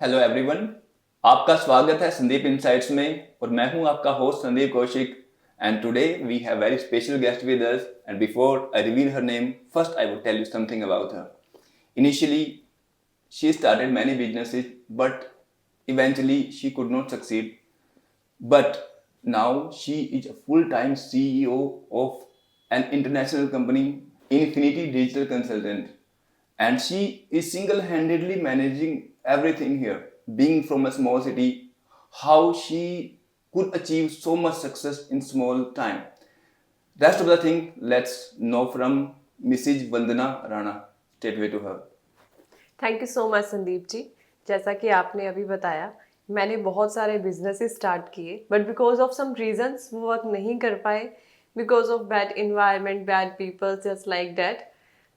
Hello everyone. आपका स्वागत है संदीप इनसाइट्स में और मैं हूं आपका host Sandeep Kaushik. And today we have very special guest with us and before I reveal her name first I would tell you something about her. Initially she started many businesses but eventually she could not succeed, but now she is a full-time CEO of an international company, Infinity Digital Consultant, and she is single-handedly managing everything here. Being from a small city, how she could achieve so much success in small time. Rest of the thing, let's know from Mrs. Vandana Rana. Straight away to her. Thank you so much Sandeep ji. जैसा कि आपने अभी बताया, मैंने बहुत सारे businesses start किए but because of some reasons वो वर्क नहीं कर पाए, because of bad environment, bad people, just like that.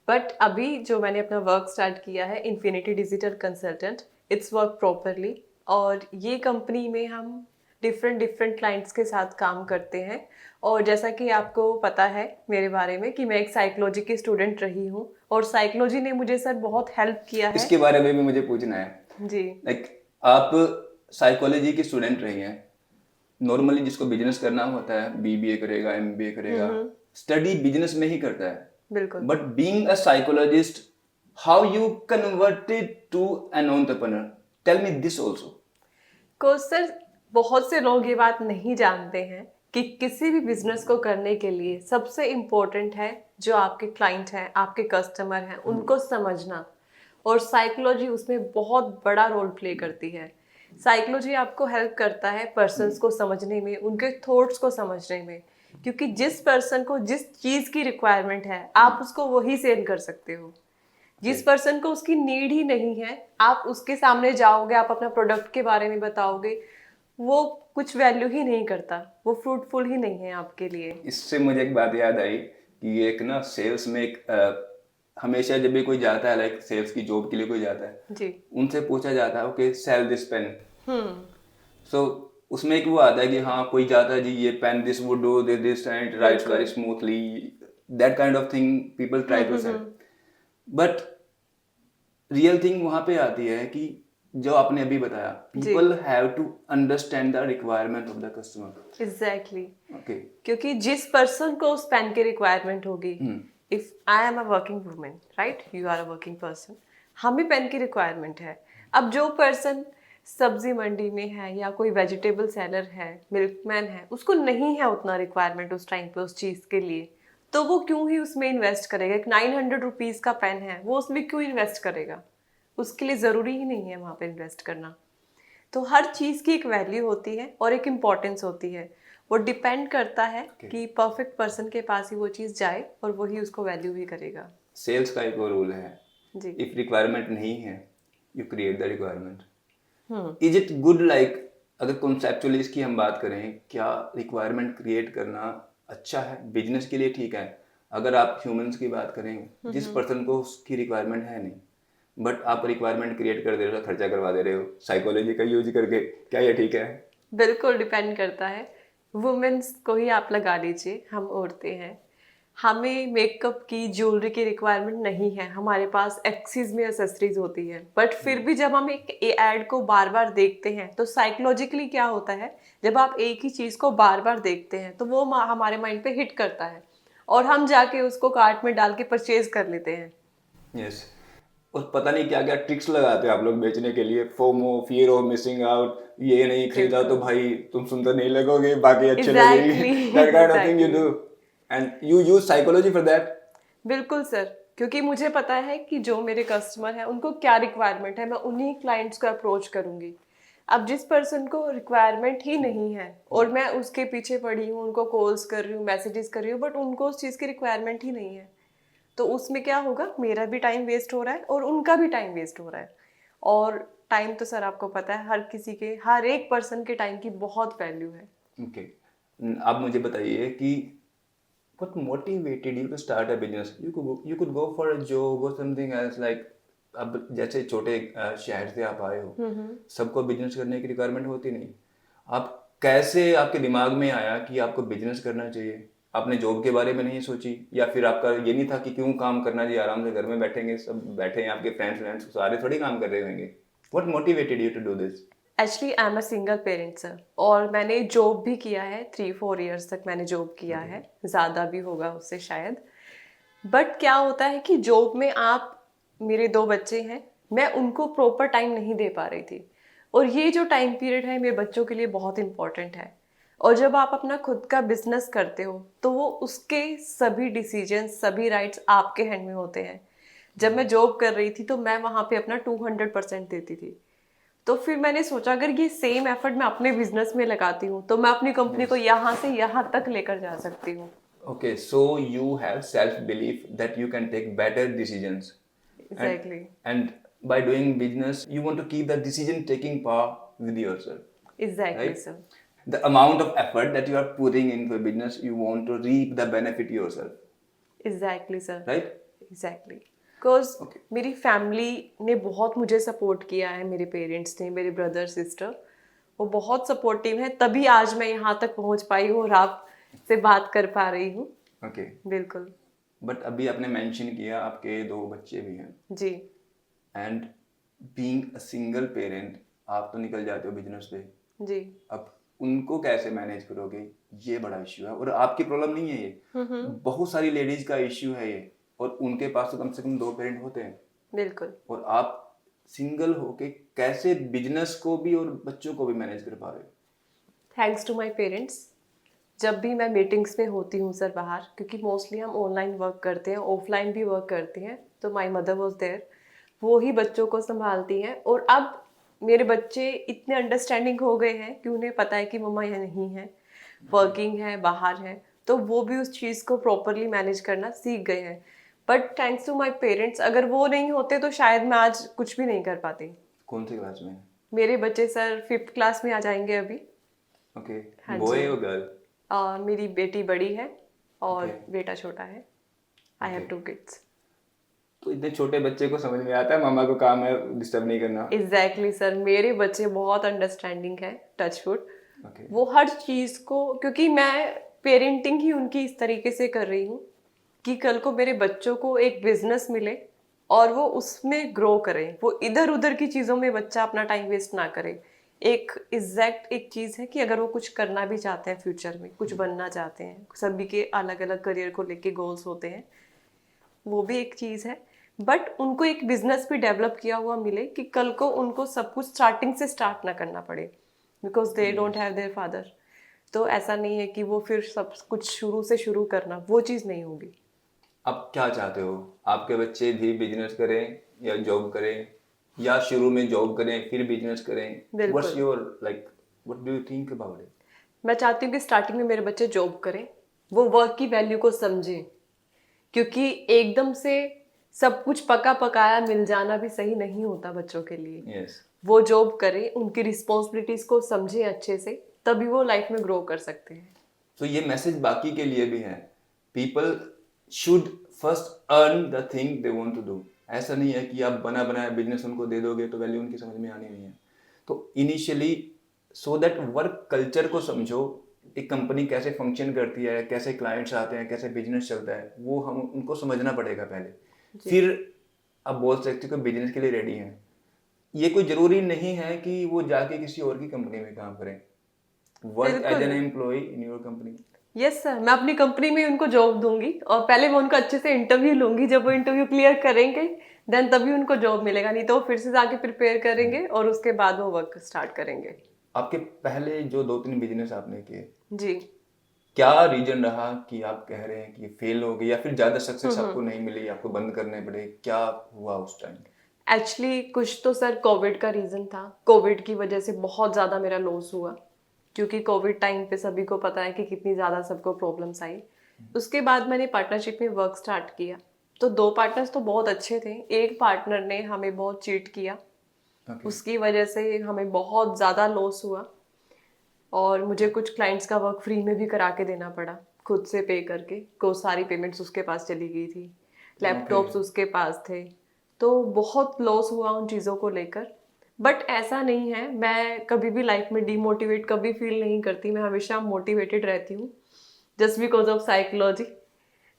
But अभी जो मैंने अपना वर्क स्टार्ट किया है infinity digital consultant, it's work properly. और ये कंपनी में हम डिफरेंट डिफरेंट क्लाइंट्स के साथ काम करते हैं। और जैसा कि आपको पता है मेरे बारे में कि मैं एक साइकोलॉजी की स्टूडेंट रही हूँ और साइकोलॉजी ने मुझे सर बहुत हेल्प किया है। इसके बारे में भी मुझे पूछना है जी। लाइक आप साइकोलॉजी की स्टूडेंट रही हैं। नॉर्मली जिसको बिजनेस करना होता है बीबीए करेगा, एमबीए करेगा, स्टडी बिजनेस में ही करता है। बिल्कुल। But being a psychologist, how you converted to an entrepreneur? Tell me this also. को सर बहुत से लोग ये बात नहीं जानते हैं कि किसी भी बिजनेस को करने के लिए सबसे इम्पोर्टेंट है जो आपके क्लाइंट हैं, आपके कस्टमर हैं, उनको समझना। और साइकोलॉजी उसमें बहुत बड़ा रोल प्ले करती है। साइकोलॉजी आपको हेल्प करता है पर्सन्स को समझने में, उनके थॉट्स को समझने में। क्योंकि जिस पर्सन को जिस चीज़ की रिक्वायरमेंट है आप उसको वही सेल कर सकते हो। जिस पर्सन को उसकी नीड ही नहीं है आप उसके सामने जाओगे, आप अपना प्रोडक्ट के बारे में बताओगे, वो कुछ वैल्यू ही नहीं करता, वो फ्रूटफुल ही नहीं है आपके लिए। इससे मुझे एक बात याद आई कि एक ना सेल्स में एक हमेशा जब भी कोई जाता है लाइक सेल्स की जॉब के लिए कोई जाता है, जी। उनसे पूछा जाता है ओके सेल दिस पेन। सो उसमें एक वो आता है कि हाँ कोई जाता है जी ये pen this would do this and writes very smoothly, that kind of thing people try to sell. But real thing वहां पे आती है कि जो आपने अभी बताया, people have to understand the requirement of the customer. Exactly. Okay. क्योंकि जिस पर्सन को उस पेन की रिक्वायरमेंट होगी, if I am a working women, right, you are a working person, हमें पेन की रिक्वायरमेंट है। अब जो पर्सन सब्जी मंडी में है या कोई वेजिटेबल सेलर है, मिल्कमैन है, उसको नहीं है उतना रिक्वायरमेंट उस टाइम पे उस चीज़ के लिए, तो वो क्यों ही उसमें इन्वेस्ट करेगा? एक 900 रुपीज़ का पेन है, वो उसमें क्यों इन्वेस्ट करेगा? उसके लिए ज़रूरी ही नहीं है वहाँ पे इन्वेस्ट करना। तो हर चीज़ की एक वैल्यू होती है और एक इम्पॉर्टेंस होती है। वो डिपेंड करता है कि परफेक्ट पर्सन के पास ही वो चीज़ जाए और वही उसको वैल्यू भी करेगा। सेल्स का एक और रूल है, जी। इफ रिक्वायरमेंट नहीं है you create the requirement. Is it good like अगर कॉन्सेप्चुअली इसकी हम बात करें, क्या रिक्वायरमेंट क्रिएट करना अच्छा है बिजनेस के लिए? ठीक है, अगर आप ह्यूमंस की बात करें, जिस पर्सन को उसकी रिक्वायरमेंट है नहीं बट आप रिक्वायरमेंट क्रिएट कर दे रहे हो, खर्चा करवा दे रहे हो साइकोलॉजी का यूज करके, क्या ये ठीक है? बिल्कुल डिपेंड करता है। वुमेन्स को ही आप लगा लीजिए, हम औरतें हैं, हमें मेकअप की, ज्वेलरी की रिक्वायरमेंट नहीं है, हमारे पास एक्सिस में एक्सेसरीज होती है। बट फिर भी जब हम एक एड को बार बार देखते हैं तो साइकोलॉजिकली क्या होता है, जब आप एक ही चीज़ को बार बार देखते हैं तो वो हमारे माइंड पे हिट करता है और हम जाके उसको कार्ट में डाल के परचेज कर लेते हैं। यस। और पता नहीं क्या क्या ट्रिक्स लगाते हैं आप लोग बेचने के लिए, FOMO, fear of missing out, ये नहीं खरीदा तो भाई तुम सुंदर नहीं लगोगे, बाकी अच्छे लगेंगे, that kind of thing you do and you use psychology for that. बिल्कुल सर, क्योंकि मुझे पता है कि जो मेरे कस्टमर हैं उनको क्या रिक्वायरमेंट है, मैं उन्हीं क्लाइंट्स को अप्रोच करूंगी। अब जिस पर्सन को रिक्वायरमेंट ही नहीं है और मैं उसके पीछे पड़ी हूँ, उनको कॉल्स कर रही हूँ, मैसेजेस कर रही हूँ, बट उनको उस चीज़ की रिक्वायरमेंट ही नहीं है, तो उसमें क्या होगा, मेरा भी टाइम वेस्ट हो रहा है और उनका भी टाइम वेस्ट हो रहा है। और टाइम तो सर आपको पता है हर किसी के, हर एक पर्सन के टाइम की बहुत वैल्यू है। ओके। अब मुझे बताइए कि what motivated you to start a business? You could go for a job or something else like, अब जैसे छोटे शहर से आप आए हो, सबको बिजनेस करने की रिक्वायरमेंट होती नहीं, आप कैसे, आपके दिमाग में आया कि आपको बिजनेस करना चाहिए? आपने जॉब के बारे में नहीं सोची, या फिर आपका ये नहीं था कि क्यों काम करना चाहिए, आराम से घर में बैठेंगे, सब बैठे हैं आपके फ्रेंड्स फ्रेंड्स सारे थोड़ी काम कर रहे होंगे? What motivated you to do this? Actually I am a single parent sir, और मैंने जॉब भी किया है, 3-4 ईयर्स तक मैंने जॉब किया है, ज़्यादा भी होगा उससे शायद। बट क्या होता है कि जॉब में आप, मेरे 2 बच्चे हैं, मैं उनको प्रॉपर टाइम नहीं दे पा रही थी, और ये जो टाइम पीरियड है मेरे बच्चों के लिए बहुत इंपॉर्टेंट है। और जब आप अपना खुद का बिजनेस करते हो तो वो उसके सभी डिसीजन, सभी राइट्स आपके हैंड में होते हैं। जब मैं जॉब कर रही थी तो मैं वहाँ पे अपना 200% देती थी। तो फिर मैंने सोचा अगर ये सेम एफर्ट मैं अपने बिजनेस में लगाती हूँ तो मैं अपनी कंपनी को यहाँ से यहाँ तक लेकर जा सकती हूँ। Okay, so you have self-belief that you can take better decisions. Exactly. And by doing business, you want to keep the decision-taking power with yourself, exactly right? Sir. The amount of effort that you are putting into a business, you want to reap the benefit yourself, exactly sir. right? Exactly because Okay. मेरी family ने बहुत मुझे support किया है, मेरे parents ने, मेरे brother sister, वो बहुत सपोर्टिव है, तभी आज मैं यहाँ तक पहुँच पाई हूँ और आप से बात कर पा रही हूँ। Okay. बिल्कुल। But अभी आपने मेंशन किया आपके 2 बच्चे भी हैं, जी। and being a single parent, आप तो निकल जाते हो बिजनेस पे, जी। अब उनको कैसे मैनेज करोगे, ये बड़ा इश्यू है। और आपकी प्रॉब्लम नहीं है ये, बहुत सारी लेडीज का इश्यू है ये, और उनके पास तो कम से कम 2 पेरेंट होते हैं, बिल्कुल। और आप सिंगल होके कैसे बिजनेस को भी और बच्चों को भी मैनेज कर पा रहे हो? Thanks to my parents. जब भी मैं मीटिंग्स में होती हूँ सर बाहर, क्योंकि मोस्टली हम ऑनलाइन वर्क करते हैं, ऑफलाइन भी वर्क करते हैं, तो माय मदर वाज देयर, वो ही बच्चों को संभालती हैं। और अब मेरे बच्चे इतने अंडरस्टैंडिंग हो गए हैं कि उन्हें पता है कि मम्मा यहाँ नहीं है, वर्किंग है, बाहर है, तो वो भी उस चीज़ को प्रॉपरली मैनेज करना सीख गए हैं। But thanks to my parents, अगर वो नहीं होते तो शायद मैं आज कुछ भी नहीं कर पाती। कौन सी क्लास में? मेरे बच्चे सर 5th क्लास में आ जाएंगे अभी। ओके, हाँ बॉय जी। और गर्ल? मेरी बेटी बड़ी है और Okay. बेटा छोटा है। I have Okay. 2 किड्स। तो इतने छोटे बच्चे को समझ में आता है मामा को काम है डिस्टर्ब नहीं करना? एग्जैक्टली सर, मेरे बच्चे बहुत अंडरस्टैंडिंग है, टचवुड। ओके। वो हर चीज़ को, क्योंकि मैं पेरेंटिंग ही उनकी इस तरीके से कर रही हूँ कि कल को मेरे बच्चों को एक बिजनेस मिले और वो उसमें ग्रो करें, वो इधर उधर की चीज़ों में बच्चा अपना टाइम वेस्ट ना करे। एक एग्जैक्ट एक चीज़ है कि अगर वो कुछ करना भी चाहते हैं, फ्यूचर में कुछ बनना चाहते हैं, सभी के अलग अलग करियर को लेके गोल्स होते हैं, वो भी एक चीज़ है। बट उनको एक बिजनेस भी डेवलप किया हुआ मिले कि कल को उनको सब कुछ स्टार्टिंग से स्टार्ट ना करना पड़े, because they don't have their father. तो ऐसा नहीं है कि वो फिर सब कुछ शुरू से शुरू करना, वो चीज़ नहीं होगी। आप क्या चाहते हो, आपके बच्चे भी बिजनेस करें या जॉब करें, या शुरू में जॉब करें फिर बिजनेस करें? बिल्कुल। What's your like, what do you think about it? मैं चाहती हूँ कि स्टार्टिंग में मेरे बच्चे जॉब करें, वो वर्क की वैल्यू को समझें, क्योंकि एकदम से सब कुछ पका पकाया मिल जाना भी सही नहीं होता बच्चों के लिए। यस। वो जॉब करें, उनकी रिस्पॉन्सिबिलिटीज को समझें अच्छे से, तभी वो लाइफ में ग्रो कर सकते हैं। तो ये मैसेज बाकी के लिए भी है, people should first earn the thing they want to do. ऐसा नहीं है कि आप बना बनाया बिजनेस उनको दे दोगे तो वैल्यू उनकी समझ में आनी नहीं है। तो initially so that work culture को समझो, एक कंपनी कैसे फंक्शन करती है, कैसे क्लाइंट्स आते हैं, कैसे बिजनेस चलता है, वो हम उनको समझना पड़ेगा पहले, फिर आप बोल सकते हो कि बिजनेस के लिए रेडी हैं। ये कोई जरूरी नहीं है कि वो जाके किसी और की कंपनी में काम करें, work as an employ in your company. Yes sir, मैं अपनी कंपनी में उनको जॉब दूंगी, और पहले मैं उनको अच्छे से इंटरव्यू लूंगी। जब वो इंटरव्यू क्लियर करेंगे देन तभी उनको जॉब मिलेगा, नहीं तो वो फिर से जाके प्रिपेयर करेंगे और उसके बाद वो वर्क स्टार्ट करेंगे। आपके पहले जो 2-3 बिजनेस आपने किए, जी। क्या रीजन रहा कि आप कह रहे हैं कि फेल हो गई, या फिर ज्यादा सक्सेस आपको नहीं मिली, आपको बंद करने पड़े, क्या हुआ उस टाइम? एक्चुअली कुछ तो सर कोविड का रीज़न था। कोविड की वजह से बहुत ज़्यादा मेरा लॉस हुआ, क्योंकि कोविड टाइम पे सभी को पता है कि कितनी ज़्यादा सबको प्रॉब्लम्स आई। उसके बाद मैंने पार्टनरशिप में वर्क स्टार्ट किया, तो 2 पार्टनर्स तो बहुत अच्छे थे। एक पार्टनर ने हमें बहुत चीट किया, उसकी वजह से हमें बहुत ज़्यादा लॉस हुआ, और मुझे कुछ क्लाइंट्स का वर्क फ्री में भी करा के देना पड़ा, खुद से पे करके। को सारी पेमेंट्स उसके पास चली गई थी, लैपटॉप्स उसके पास थे, तो बहुत लॉस हुआ उन चीज़ों को लेकर। बट ऐसा नहीं है, मैं कभी भी लाइफ में डीमोटिवेट कभी फील नहीं करती, मैं हमेशा मोटिवेटेड रहती हूँ, just because of psychology.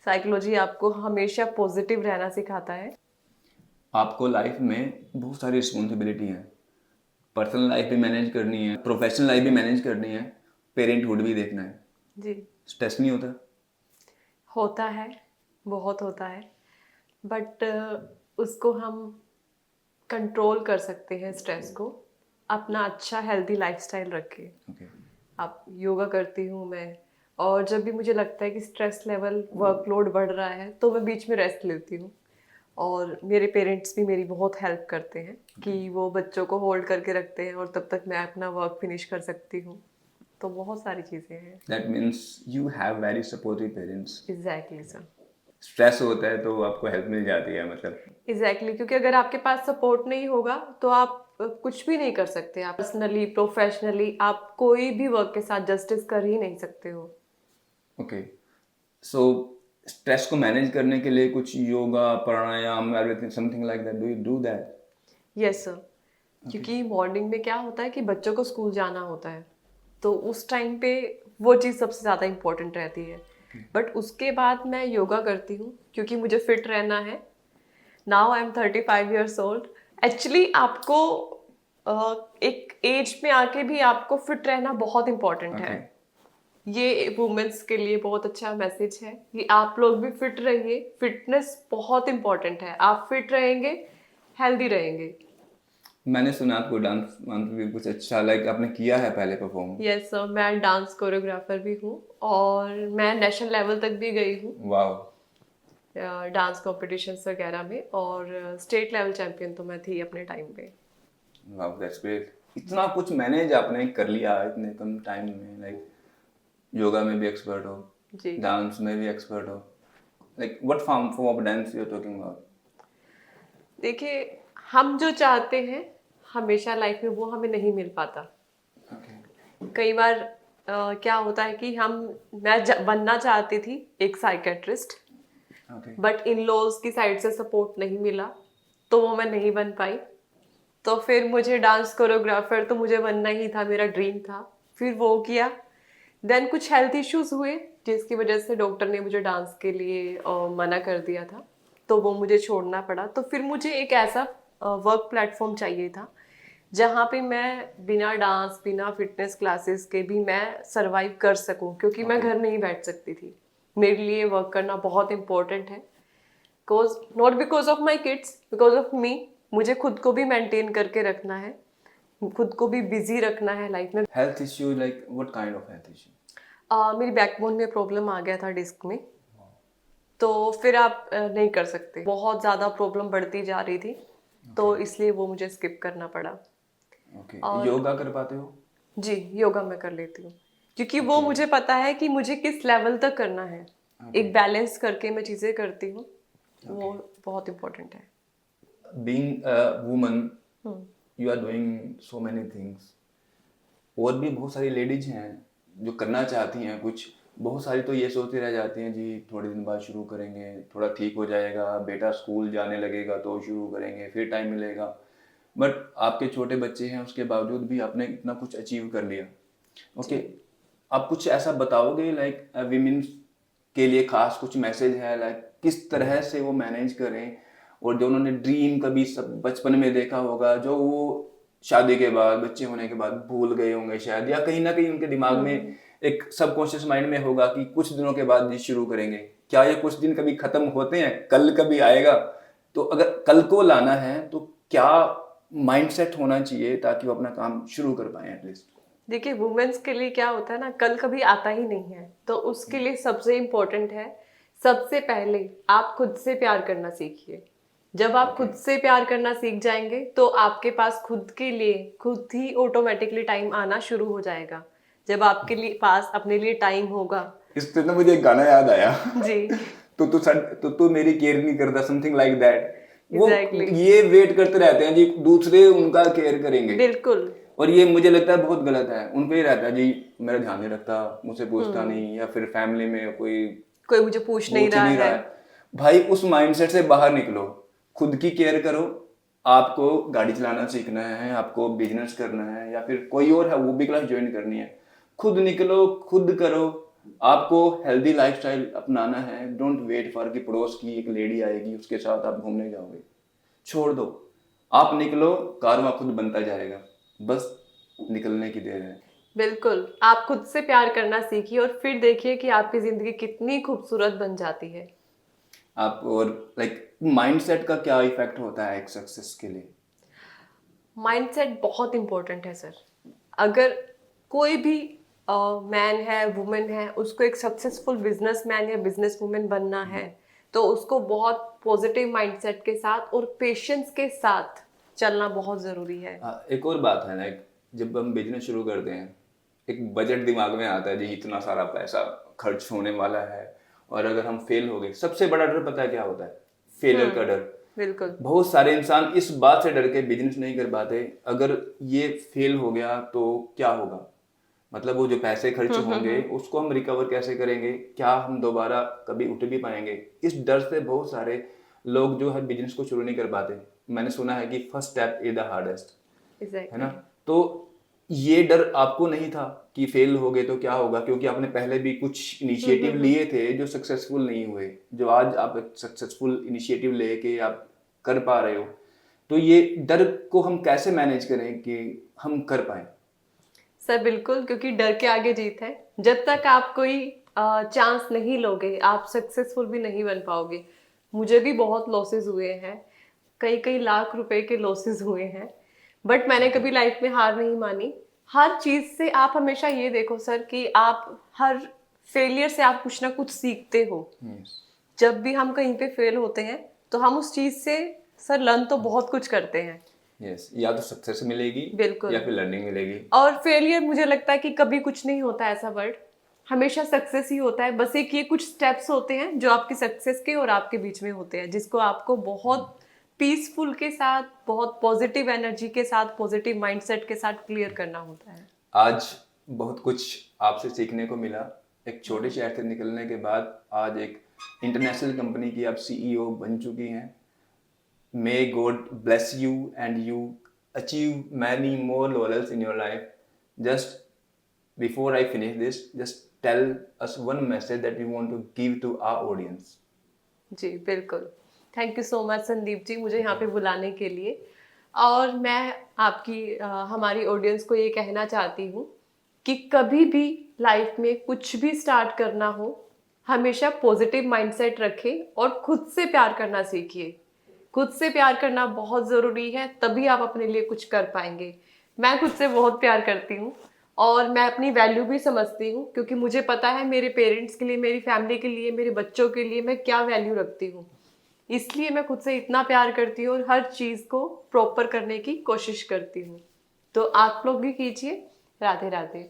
Psychology आपको हमेशा पॉजिटिव रहना सिखाता है। आपको लाइफ में बहुत सारी रिस्पॉन्सिबिलिटी है, पर्सनल लाइफ भी मैनेज करनी है, प्रोफेशनल लाइफ भी मैनेज करनी है, पेरेंटहुड भी देखना है। जी। स्ट्रेस नहीं होता? होता है, बहुत होता है, बट उसको हम कंट्रोल कर सकते हैं स्ट्रेस को, अपना अच्छा हेल्दी लाइफस्टाइल रख के। ओके। आप योगा करती हूँ मैं, और जब भी मुझे लगता है कि स्ट्रेस लेवल वर्कलोड बढ़ रहा है तो मैं बीच में रेस्ट लेती हूँ। और मेरे पेरेंट्स भी मेरी बहुत हेल्प करते हैं कि वो बच्चों को होल्ड करके रखते हैं और तब तक मैं अपना वर्क फिनिश कर सकती हूँ। तो बहुत सारी चीज़ें हैं। That means you have very supportive parents. Exactly sir. Stress होता है तो आपको हेल्प मिल जाती है, मतलब। एग्जैक्टली, क्योंकि अगर आपके पास सपोर्ट नहीं होगा तो आप कुछ भी नहीं कर सकते। आप पर्सनली प्रोफेशनली आप कोई भी वर्क के साथ जस्टिस कर ही नहीं सकते हो। ओके। सो स्ट्रेस को मैनेज करने के लिए कुछ yoga, pranayama, everything, something like that, do you do that? Yes sir. क्योंकि मॉर्निंग में क्या होता है कि बच्चों को स्कूल जाना होता है, तो उस टाइम पे वो चीज़ सबसे ज़्यादा इम्पोर्टेंट रहती है। बट उसके बाद मैं योगा करती हूँ क्योंकि मुझे फिट रहना है। Now I am 35 years old। Actually आपको एक एज में आके भी आपको फिट रहना बहुत इम्पोर्टेंट है। ये वुमेन्स के लिए बहुत अच्छा मैसेज है कि आप लोग भी फिट रहिए। फिटनेस बहुत इम्पोर्टेंट है, आप फिट रहेंगे, हेल्दी रहेंगे। मैंने सुना आपको डांस वांस भी कुछ अच्छा, लाइक आपने किया है पहले परफॉर्म? यस सर, मैं डांस कोरियोग्राफर भी हूँ और मैं नेशनल लेवल तक भी गई हूँ वाओ। डांस कॉम्पिटिशन्स वगैरह में, और स्टेट लेवल चैंपियन तो मैं थी अपने टाइम पे। Wow, that's great. इतना कुछ मैनेज आपने कर लिया इतने कम टाइम में, लाइक योगा में भी एक्सपर्ट हो, जी। डांस में भी एक्सपर्ट हो, like what form of dance you are talking about? देखिए, हम जो चाहते हैं हमेशा लाइफ में वो हमें नहीं मिल पाता। ओके। कई बार क्या होता है कि मैं बनना चाहती थी एक psychiatrist, okay. But in laws की साइड से सपोर्ट नहीं मिला, तो वो मैं नहीं बन पाई। तो फिर मुझे डांस कोरियोग्राफर तो मुझे बनना ही था, मेरा ड्रीम था। फिर वो किया, देन कुछ हेल्थ इश्यूज हुए जिसकी वजह से डॉक्टर ने मुझे डांस के लिए मना कर दिया था, तो वो मुझे छोड़ना पड़ा। तो फिर मुझे एक ऐसा वर्क प्लेटफॉर्म चाहिए था जहाँ पे मैं बिना डांस बिना फिटनेस क्लासेस के भी मैं सरवाइव कर सकूं, क्योंकि मैं घर नहीं बैठ सकती थी। मेरे लिए वर्क करना बहुत इंपॉर्टेंट है, because not because of my kids, because of me. मुझे खुद को भी मेंटेन करके रखना है, खुद को भी बिजी रखना है लाइफ में। Health issue, like what kind of health issue? मेरी बैकबोन में प्रॉब्लम आ गया था, डिस्क में। तो फिर आप नहीं कर सकते, बहुत ज़्यादा प्रॉब्लम बढ़ती जा रही थी, तो इसलिए वो मुझे स्किप करना पड़ा। ओके। और योगा कर पाते हो? जी, योगा मैं कर लेती हूँ क्योंकि वो मुझे पता है कि मुझे किस लेवल तक करना है। एक बैलेंस करके मैं चीज़ें करती हूँ, वो बहुत इम्पोर्टेंट है। Being a woman, you are doing so many things. और भी बहुत सारी लेडीज हैं जो करना चाहती हैं कुछ, बहुत सारी तो ये सोचती रह जाती हैं जी थोड़े दिन बाद शुरू करेंगे, थोड़ा ठीक हो जाएगा, बेटा स्कूल जाने लगेगा तो शुरू करेंगे, फिर टाइम मिलेगा। बट आपके छोटे बच्चे हैं, उसके बावजूद भी आपने इतना कुछ अचीव कर लिया। ओके। आप कुछ ऐसा बताओगे लाइक विमेन के लिए खास कुछ मैसेज है, लाइक किस तरह से वो मैनेज करें, और जो उन्होंने ड्रीम कभी सब बचपन में देखा होगा, जो वो शादी के बाद, बच्चे होने के बाद भूल गए होंगे शायद, या कहीं ना कहीं उनके दिमाग में एक सबकॉन्शियस माइंड में होगा कि कुछ दिनों के बाद ये शुरू करेंगे। क्या ये कुछ दिन कभी खत्म होते हैं? कल कभी आएगा? तो अगर कल को लाना है तो क्या माइंडसेट होना चाहिए ताकि वो अपना काम शुरू कर पाए एटलीस्ट? देखिए, वुमेन्स के लिए क्या होता है ना, कल कभी आता ही नहीं है, तो उसके लिए सबसे इम्पोर्टेंट है, सबसे पहले आप खुद से प्यार करना सीखिए। जब आप खुद से प्यार करना सीख जाएंगे तो आपके पास खुद के लिए खुद ही ऑटोमेटिकली टाइम आना शुरू हो जाएगा। जब आपके लिए पास अपने लिए टाइम होगा। इससे ना मुझे एक गाना याद आया। जी। तो मेरी केयर नहीं करता, समथिंग लाइक दैट। वो एग्जैक्टली। ये वेट करते रहते हैं जी दूसरे उनका केयर करेंगे, बिल्कुल। और ये मुझे लगता है बहुत गलत है। उनको ये रहता है जी मेरा ध्यान नहीं रखता, मुझसे पूछता नहीं, या फिर फैमिली में कोई मुझे पूछ नहीं पूछ रहा नहीं रहा है। है। भाई उस माइंडसेट से बाहर निकलो, खुद की केयर करो। आपको गाड़ी चलाना सीखना है, आपको बिजनेस करना है, या फिर कोई और है वो भी क्लास ज्वाइन करनी है, खुद निकलो, खुद करो। आपको हेल्दी लाइफस्टाइल अपनाना है, डोंट वेट फॉर कि पड़ोस की एक लेडी आएगी उसके साथ आप घूमने जाओगे। छोड़ दो, आप निकलो, कारवां खुद बनता जाएगा। बस निकलने की देर है। बिल्कुल, आप खुद से प्यार करना सीखिए और फिर देखिए कि आपकी जिंदगी कितनी खूबसूरत बन जाती है। आप और लाइक माइंडसेट का क्या इफेक्ट होता है एक सक्सेस के लिए? माइंडसेट बहुत इंपॉर्टेंट है सर। अगर कोई भी मैन है, वुमेन है, उसको एक सक्सेसफुल बिजनेसमैन या बिजनेस वुमेन बनना है, तो उसको बहुत पॉजिटिव माइंडसेट के साथ और पेशेंस के साथ चलना बहुत जरूरी है। हाँ, एक और बात है लाइक जब हम बिजनेस शुरू करते हैं एक बजट दिमाग में आता है जी, इतना सारा पैसा खर्च होने वाला है और अगर हम फेल हो गए, सबसे बड़ा डर पता है क्या होता है? फेलियर का डर। बिल्कुल। बहुत सारे इंसान इस बात से डर के बिजनेस नहीं कर पाते, अगर ये फेल हो गया तो क्या होगा, मतलब वो जो पैसे खर्च होंगे उसको हम रिकवर कैसे करेंगे, क्या हम दोबारा कभी उठ भी पाएंगे? इस डर से बहुत सारे लोग जो है बिजनेस को शुरू नहीं कर पाते। मैंने सुना है कि first step is the hardest, है ना? एग्जैक्टली। तो ये डर आपको नहीं था कि फेल हो गए तो क्या होगा, क्योंकि आपने पहले भी कुछ इनिशिएटिव लिए थे जो सक्सेसफुल नहीं हुए, जो आज आप एक सक्सेसफुल इनिशिएटिव लेके आप कर पा रहे हो। तो ये डर को हम कैसे मैनेज करें कि हम कर पाए? सर बिल्कुल, क्योंकि डर के आगे जीत है। जब तक आप कोई चांस नहीं लोगे, आप सक्सेसफुल भी नहीं बन पाओगे। मुझे भी बहुत लॉसेस हुए हैं, कई कई लाख रुपए के लॉसेस हुए हैं, बट मैंने कभी लाइफ में हार नहीं मानी। हर चीज से आप हमेशा ये देखो सर कि आप हर फेलियर से आप कुछ ना कुछ सीखते हो। जब भी हम कहीं पे फेल होते हैं तो हम उस चीज से सर लर्न तो बहुत कुछ करते हैं। यस, या तो सक्सेस मिलेगी बिल्कुल। या फिर लर्निंग मिलेगी। और फेलियर मुझे लगता है कि कभी कुछ नहीं होता ऐसा वर्ड, हमेशा सक्सेस ही होता है। बस एक ये कुछ स्टेप्स होते हैं जो आपकी सक्सेस के और आपके बीच में होते हैं, जिसको आपको बहुत पीसफुल के साथ, बहुत पॉजिटिव एनर्जी के साथ, पॉजिटिव माइंडसेट के साथ क्लियर करना होता है। आज बहुत कुछ आपसे सीखने को मिला। एक छोटे शहर से निकलने के बाद आज एक इंटरनेशनल कंपनी की आप सीईओ बन चुकी हैं। May God bless you and you achieve many more laurels in your life. Just before I finish this, just tell us one message that you want to give to our audience. जी बिल्कुल। Thank you so much Sandeep ji, मुझे यहाँ पे बुलाने के लिए। और मैं हमारी ऑडियंस को ये कहना चाहती हूँ कि कभी भी लाइफ में कुछ भी स्टार्ट करना हो, हमेशा पॉजिटिव माइंडसेट रखें और खुद से प्यार करना सीखिए। खुद से प्यार करना बहुत ज़रूरी है, तभी आप अपने लिए कुछ कर पाएंगे। मैं खुद से बहुत प्यार करती हूँ और मैं अपनी वैल्यू भी समझती हूँ, क्योंकि मुझे पता है मेरे पेरेंट्स के लिए, मेरी फैमिली के लिए, मेरे बच्चों के लिए मैं क्या वैल्यू रखती हूँ। इसलिए मैं खुद से इतना प्यार करती हूँ और हर चीज़ को प्रॉपर करने की कोशिश करती हूँ। तो आप लोग भी कीजिए। राधे राधे।